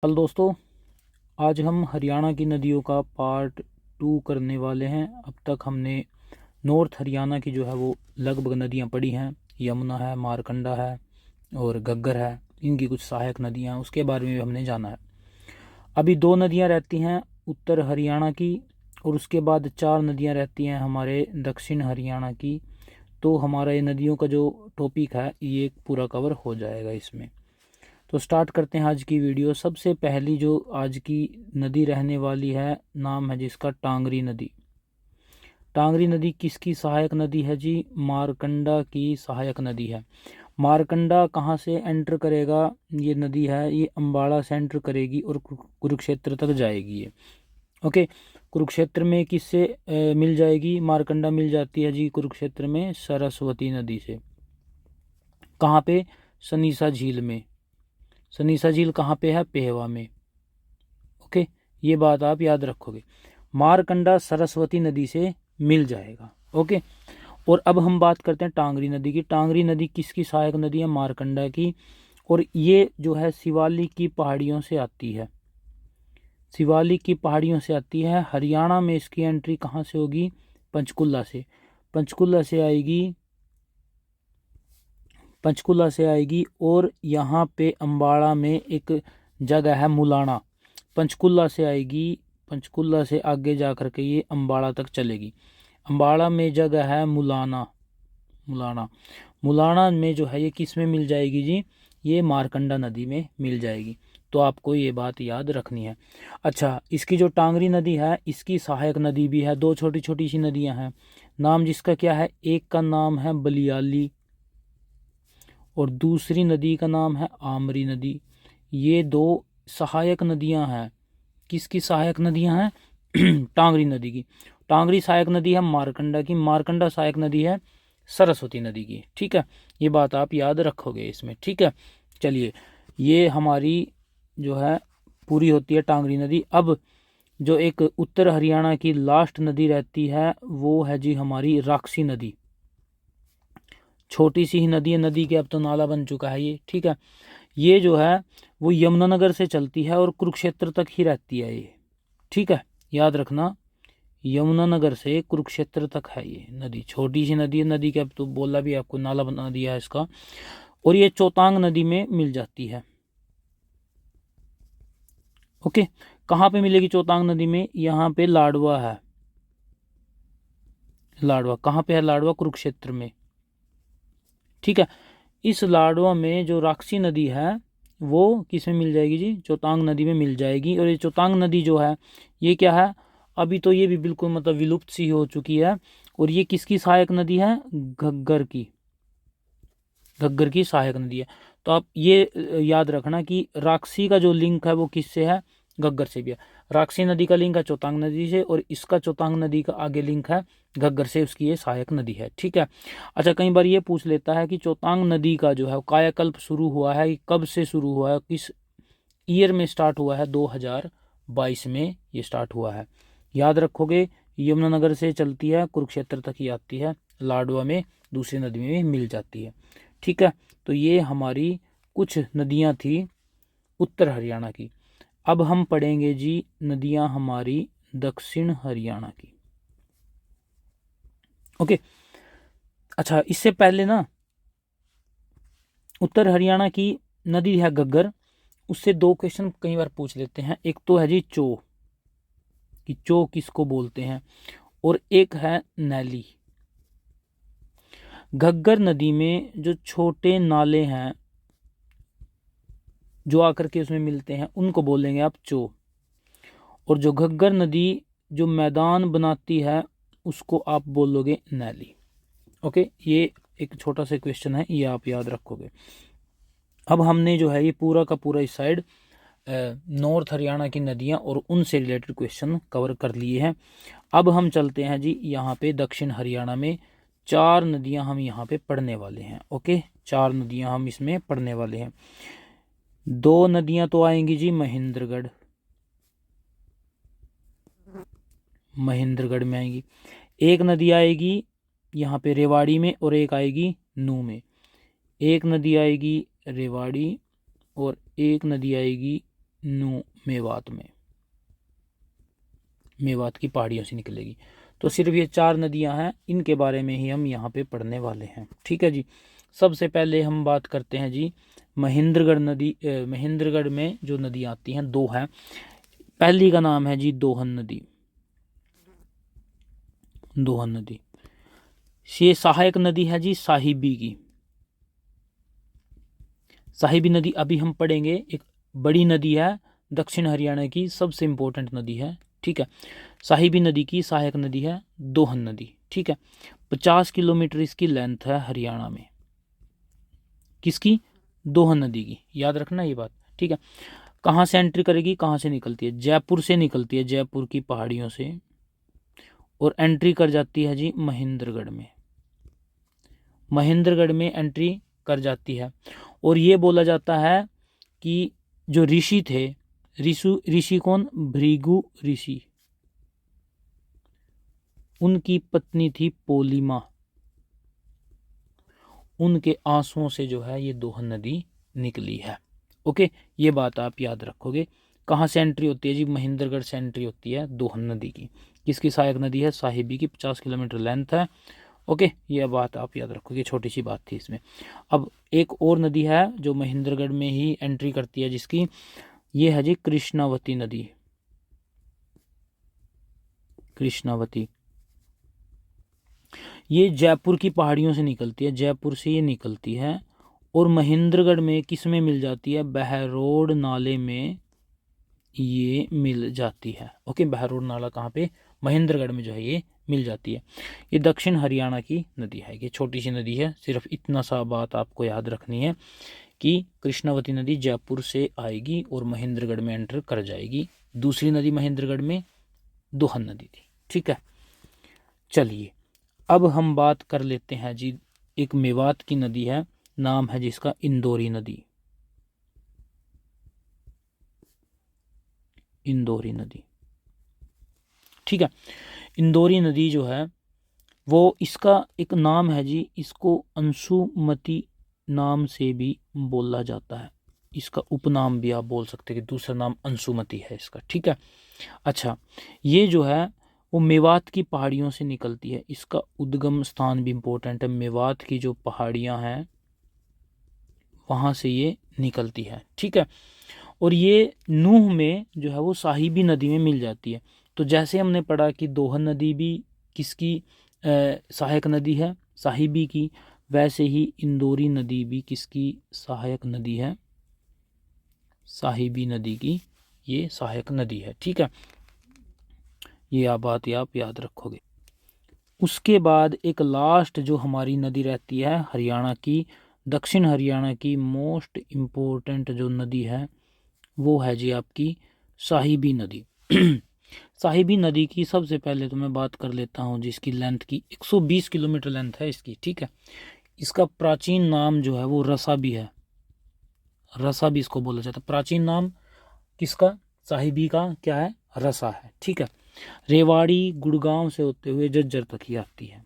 कल दोस्तों, आज हम हरियाणा की नदियों का पार्ट 2 करने वाले हैं। अब तक हमने नॉर्थ हरियाणा की जो है वो लगभग नदियां पढ़ी हैं। यमुना है, मारकंडा है और घग्गर है। इनकी कुछ सहायक नदियां हैं, उसके बारे में भी हमने जाना है। अभी 2 नदियां रहती हैं उत्तर हरियाणा की, और उसके बाद 4 नदियां रहती हैं हमारे दक्षिण हरियाणा की। तो हमारा ये नदियों का जो टॉपिक है ये पूरा कवर हो जाएगा इसमें। तो स्टार्ट करते हैं आज की वीडियो। सबसे पहली जो आज की नदी रहने वाली है, नाम है जिसका टांगरी नदी। टांगरी नदी किसकी सहायक नदी है जी? मारकंडा की सहायक नदी है। मारकंडा कहाँ से एंटर करेगा? ये नदी है, ये अम्बाड़ा से एंटर करेगी और कुरुक्षेत्र तक जाएगी ये। ओके, कुरुक्षेत्र में किससे मिल जाएगी? मारकंडा मिल जाती है जी कुरुक्षेत्र में सरस्वती नदी से। कहाँ पे? सनीसा झील में। सनीसा झील कहाँ पे है? पेहवा में। ओके, ये बात आप याद रखोगे। मारकंडा सरस्वती नदी से मिल जाएगा। ओके, और अब हम बात करते हैं टांगरी नदी की। टांगरी नदी किसकी सहायक नदी है? मारकंडा की। और ये जो है शिवालिक की पहाड़ियों से आती है। शिवालिक की पहाड़ियों से आती है। हरियाणा में इसकी एंट्री कहाँ से होगी? पंचकुला से। पंचकुला से आएगी, पंचकुला से आएगी और यहाँ पे अम्बाड़ा में एक जगह है मुलाना। पंचकुला से आएगी, पंचकुला से आगे जा कर के ये अम्बाड़ा तक चलेगी। अम्बाड़ा में जगह है मुलाना। मुलाना मुलाना में जो है ये किस में मिल जाएगी जी? ये मारकंडा नदी में मिल जाएगी। तो आपको ये बात याद रखनी है। अच्छा, इसकी जो टांगरी नदी है इसकी सहायक नदी भी है। 2 छोटी छोटी सी नदियां हैं। नाम जिसका क्या है? एक का नाम है बलियाली और दूसरी नदी का नाम है आमरी नदी। ये 2 सहायक नदियां हैं। किसकी सहायक नदियां हैं? टांगरी नदी की। टांगरी सहायक नदी है मारकंडा की। मारकंडा सहायक नदी है सरस्वती नदी की। ठीक है, ये बात आप याद रखोगे इसमें। ठीक है, चलिए, ये हमारी जो है पूरी होती है टांगरी नदी। अब जो एक उत्तर हरियाणा की लास्ट नदी रहती है वो है जी हमारी राक्षसी नदी। छोटी सी ही नदी है, नदी के अब तो नाला बन चुका है ये। ठीक है, ये जो है वो यमुनानगर से चलती है और कुरुक्षेत्र तक ही रहती है ये। ठीक है, याद रखना, यमुनानगर से कुरुक्षेत्र तक है ये नदी। छोटी सी नदी है, नदी के अब तो बोला भी आपको, नाला बना दिया है इसका। और ये चौतांग नदी में मिल जाती है। ओके, कहाँ पे मिलेगी चौतांग नदी में? यहाँ पे लाडवा है। लाडवा कहाँ पे है? लाडवा कुरुक्षेत्र में। ठीक है, इस लाडवा में जो राक्षसी नदी है वो किस में मिल जाएगी जी? चौतांग नदी में मिल जाएगी। और ये चौतांग नदी जो है ये क्या है? अभी तो ये भी बिल्कुल मतलब विलुप्त सी हो चुकी है। और ये किसकी सहायक नदी है? घग्गर की। घग्गर की सहायक नदी है। तो आप ये याद रखना कि राक्षसी का जो लिंक है वो किससे है? घग्गर से भी है। राक्षसी नदी का लिंक है चौतांग नदी से, और इसका चौतांग नदी का आगे लिंक है घग्गर से, उसकी ये सहायक नदी है। ठीक है, अच्छा, कई बार ये पूछ लेता है कि चौतांग नदी का जो है कायाकल्प शुरू हुआ है, कब से शुरू हुआ है, किस ईयर में स्टार्ट हुआ है? 2022 में ये स्टार्ट हुआ है। याद रखोगे, यमुनानगर से चलती है, कुरुक्षेत्र तक ही आती है, लाडवा में दूसरी नदी में मिल जाती है। ठीक है, तो ये हमारी कुछ नदियां थी उत्तर हरियाणा की। अब हम पढ़ेंगे जी नदियां हमारी दक्षिण हरियाणा की। ओके, अच्छा, इससे पहले ना उत्तर हरियाणा की नदी है घग्गर, उससे 2 क्वेश्चन कई बार पूछ लेते हैं। एक तो है जी चो, कि चो किसको बोलते हैं, और एक है नैली। घग्गर नदी में जो छोटे नाले हैं जो आकर के उसमें मिलते हैं उनको बोलेंगे आप चो। और जो घग्गर नदी जो मैदान बनाती है उसको आप बोलोगे नैली। ओके, ये एक छोटा सा क्वेश्चन है, ये आप याद रखोगे। अब हमने जो है ये पूरा का पूरा इस साइड नॉर्थ हरियाणा की नदियां और उनसे रिलेटेड क्वेश्चन कवर कर लिए हैं। अब हम चलते हैं जी यहाँ पे दक्षिण हरियाणा में। 4 नदियां हम यहाँ पे पढ़ने वाले हैं। ओके, 4 नदियां हम इसमें पढ़ने वाले हैं। 2 नदियां तो आएंगी जी महेंद्रगढ़, महेंद्रगढ़ में आएंगी। एक नदी आएगी यहाँ पे रेवाड़ी में, और एक आएगी नू में। एक नदी आएगी रेवाड़ी और एक नदी आएगी मेवात में, मेवात की पहाड़ियों से निकलेगी। तो सिर्फ ये 4 नदियां हैं, इनके बारे में ही हम यहाँ पे पढ़ने वाले हैं। ठीक है जी। सबसे पहले हम बात करते हैं जी महेंद्रगढ़ नदी। महेंद्रगढ़ में जो नदियाँ आती हैं 2 हैं। पहली का नाम है जी दोहन नदी। दोहन नदी ये सहायक नदी है जी साहिबी की। साहिबी नदी अभी हम पढ़ेंगे, एक बड़ी नदी है, दक्षिण हरियाणा की सबसे इंपॉर्टेंट नदी है। ठीक है, साहिबी नदी की सहायक नदी है दोहन नदी। ठीक है, 50 किलोमीटर इसकी लेंथ है हरियाणा में। किसकी? दोहन नदी की, याद रखना ये बात। ठीक है, कहाँ से एंट्री करेगी, कहाँ से निकलती है? जयपुर से निकलती है, जयपुर की पहाड़ियों से, और एंट्री कर जाती है जी महेंद्रगढ़ में। महेंद्रगढ़ में एंट्री कर जाती है। और ये बोला जाता है कि जो ऋषि थे, ऋषि कौन? भृगु ऋषि, उनकी पत्नी थी पोलिमा, उनके आंसुओं से जो है ये दोहन नदी निकली है। ओके, ये बात आप याद रखोगे। कहाँ से एंट्री होती है जी? महेंद्रगढ़ से एंट्री होती है दोहन नदी की। किसकी सहायक नदी है? साहिबी की, 50 किलोमीटर लेंथ है। ओके, ये बात आप याद रखोगे, छोटी सी बात थी इसमें। अब एक और नदी है जो महेंद्रगढ़ में ही एंट्री करती है, जिसकी ये है जी कृष्णावती नदी। कृष्णावती ये जयपुर की पहाड़ियों से निकलती है, जयपुर से ये निकलती है, और महेंद्रगढ़ में किस में मिल जाती है? बहरोड नाले में ये मिल जाती है। ओके, बहरोड नाला कहाँ पे? महेंद्रगढ़ में जो है ये मिल जाती है। ये दक्षिण हरियाणा की नदी है, ये छोटी सी नदी है। सिर्फ इतना सा बात आपको याद रखनी है कि कृष्णावती नदी जयपुर से आएगी और महेंद्रगढ़ में एंटर कर जाएगी। दूसरी नदी महेंद्रगढ़ में दोहन नदी थी। ठीक है, चलिए अब हम बात कर लेते हैं जी, एक मेवात की नदी है, नाम है जिसका इंदौरी नदी। इंदौरी नदी, ठीक है। इंदौरी नदी जो है वो, इसका एक नाम है जी, इसको अंशुमती नाम से भी बोला जाता है। इसका उपनाम भी आप बोल सकते हैं कि दूसरा नाम अंशुमती है इसका। ठीक है, अच्छा, ये जो है वो मेवात की पहाड़ियों से निकलती है। इसका उद्गम स्थान भी इम्पोर्टेंट है। मेवात की जो पहाड़ियाँ हैं वहाँ से ये निकलती है। ठीक है, और ये नूह में जो है वो साहिबी नदी में मिल जाती है। तो जैसे हमने पढ़ा कि दोहन नदी भी किसकी सहायक नदी है? साहिबी की। वैसे ही इंदौरी नदी भी किसकी सहायक नदी है? साहिबी नदी की ये सहायक नदी है। ठीक है, ये बात आप याद रखोगे। उसके बाद एक लास्ट जो हमारी नदी रहती है हरियाणा की, दक्षिण हरियाणा की मोस्ट इम्पोर्टेंट जो नदी है वो है जी आपकी साहिबी नदी। साहिबी नदी की सबसे पहले तो मैं बात कर लेता हूँ जिसकी लेंथ की 120 किलोमीटर लेंथ है इसकी। ठीक है, इसका प्राचीन नाम जो है वो रसा भी है। रसा भी इसको बोला जाता है। प्राचीन नाम किसका? साहिबी का क्या है? रसा है। ठीक है, रेवाड़ी गुड़गांव से होते हुए झज्जर तक ही आती है।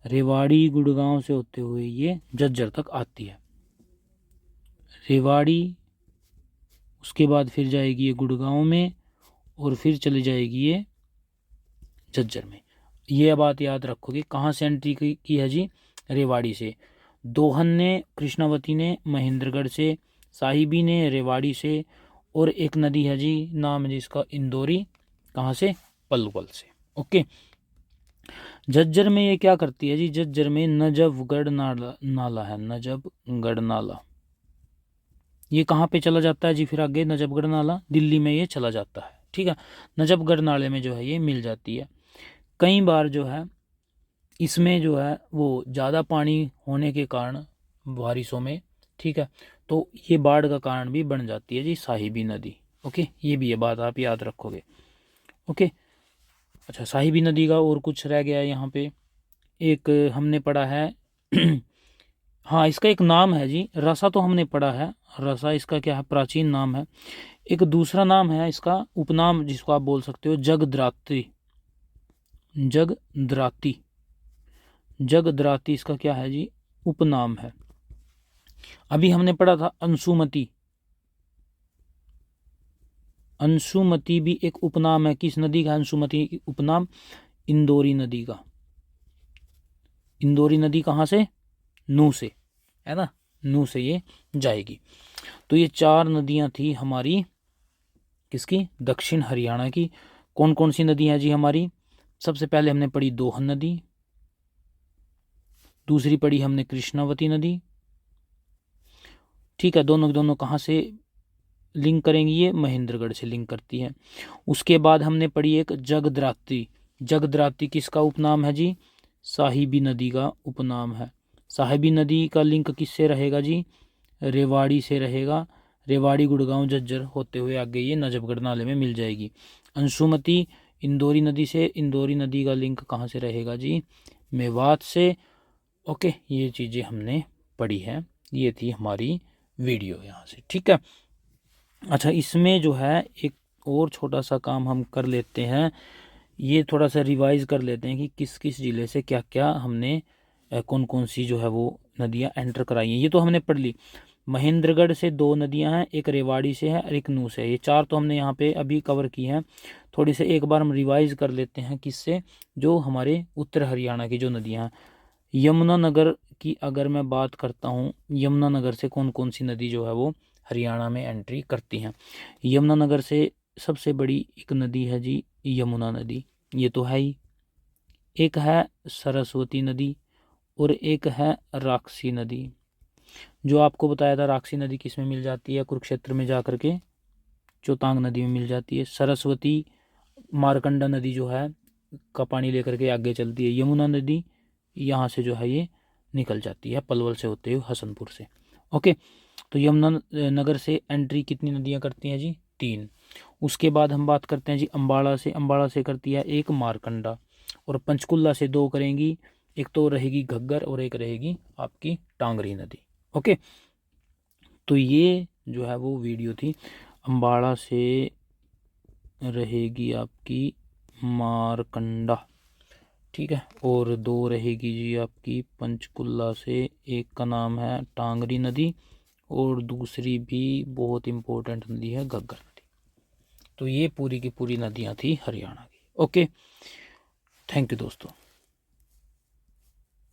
रेवाड़ी गुड़गांव से होते हुए ये झज्जर तक आती है। रेवाड़ी, उसके बाद फिर जाएगी ये गुड़गांव में, और फिर चली जाएगी ये झज्जर में। ये बात याद रखोगे। कहाँ से एंट्री की है जी? रेवाड़ी से। दोहन ने, कृष्णावती ने महेंद्रगढ़ से, साहिबी ने रेवाड़ी से, और एक नदी है जी, नाम है जिसका इंदौरी। कहाँ से? पलवल से। ओके, झज्जर में ये क्या करती है जी? झज्जर में नजफगढ़ नाला है, नजफगढ़ नाला। ये कहाँ पे चला जाता है जी? फिर आगे नजफगढ़ नाला दिल्ली में ये चला जाता है। ठीक है, नजफगढ़ नाले में जो है ये मिल जाती है। कई बार जो है इसमें जो है वो ज़्यादा पानी होने के कारण बारिशों में, ठीक है, तो ये बाढ़ का कारण भी बन जाती है जी साहिबी नदी। ओके, ये भी ये बात आप याद रखोगे। ओके, अच्छा, साहिबी नदी का और कुछ रह गया है यहाँ पे। एक हमने पढ़ा है हाँ, इसका एक नाम है जी, रसा तो हमने पढ़ा है। रसा इसका क्या है? प्राचीन नाम है। एक दूसरा नाम है इसका, उपनाम जिसको आप बोल सकते हो, जगद्रात्री। जगद्राती, जगद्राती इसका क्या है जी? उपनाम है। अभी हमने पढ़ा था अंशुमती। अंशुमती भी एक उपनाम है। किस नदी का अंशुमती उपनाम? इंदौरी नदी का। इंदौरी नदी कहाँ से? नू से, है ना, नू से ये जाएगी। तो ये 4 नदियां थी हमारी किसकी? दक्षिण हरियाणा की। कौन कौन सी नदी है जी हमारी? सबसे पहले हमने पढ़ी दोहन नदी, दूसरी पढ़ी हमने कृष्णावती नदी, ठीक है। दोनों दोनों कहाँ से लिंक करेंगी? ये महेंद्रगढ़ से लिंक करती है। उसके बाद हमने पढ़ी एक जगद्राती। जगद्राती किसका उपनाम है जी? साहिबी नदी का उपनाम है। साहिबी नदी का लिंक किससे रहेगा जी? रेवाड़ी से रहेगा। रेवाड़ी, गुड़गांव, झज्जर होते हुए आगे ये नजफगढ़ नाले में मिल जाएगी। अंशुमती इंदौरी नदी से, इंदौरी नदी का लिंक कहाँ से रहेगा जी? मेवात से। ओके, ये चीज़ें हमने पढ़ी है। ये थी हमारी वीडियो यहाँ से, ठीक है। अच्छा, इसमें जो है एक और छोटा सा काम हम कर लेते हैं, ये थोड़ा सा रिवाइज कर लेते हैं कि किस किस ज़िले से क्या क्या हमने कौन कौन सी जो है वो नदियाँ एंटर कराई हैं। ये तो हमने पढ़ ली। महेंद्रगढ़ से 2 नदियाँ हैं, एक रेवाड़ी से है और एक नू से है। ये 4 तो हमने यहाँ पे अभी कवर की हैं। थोड़ी से एक बार हम रिवाइज कर लेते हैं किससे? जो हमारे उत्तर हरियाणा की जो नदियाँ हैं। यमुनानगर की अगर मैं बात करता हूँ, यमुनानगर से कौन कौन सी नदी जो है वो हरियाणा में एंट्री करती हैं? यमुनानगर से सबसे बड़ी एक नदी है जी यमुना नदी, ये तो है ही। एक है सरस्वती नदी और एक है राक्षसी नदी। जो आपको बताया था राक्षसी नदी किस में मिल जाती है? कुरुक्षेत्र में जाकर के चौतांग नदी में मिल जाती है। सरस्वती मारकंडा नदी जो है का पानी लेकर के आगे चलती है। यमुना नदी यहाँ से जो है ये निकल जाती है पलवल से होते हुए हसनपुर से। ओके, तो यमुना नगर से एंट्री कितनी नदियाँ करती हैं जी? 3। उसके बाद हम बात करते हैं जी अम्बाड़ा से। अम्बाड़ा से करती है एक मारकंडा, और पंचकुला से 2 करेंगी, एक तो रहेगी घग्गर और एक रहेगी आपकी टांगरी नदी। ओके, तो ये जो है वो वीडियो थी। अम्बाड़ा से रहेगी आपकी मारकंडा, ठीक है, और 2 रहेगी जी आपकी पंचकुला से, एक का नाम है टांगरी नदी और दूसरी भी बहुत इम्पोर्टेंट नदी है घग्गर नदी। तो ये पूरी की पूरी नदियाँ थी हरियाणा की। ओके, थैंक यू दोस्तों।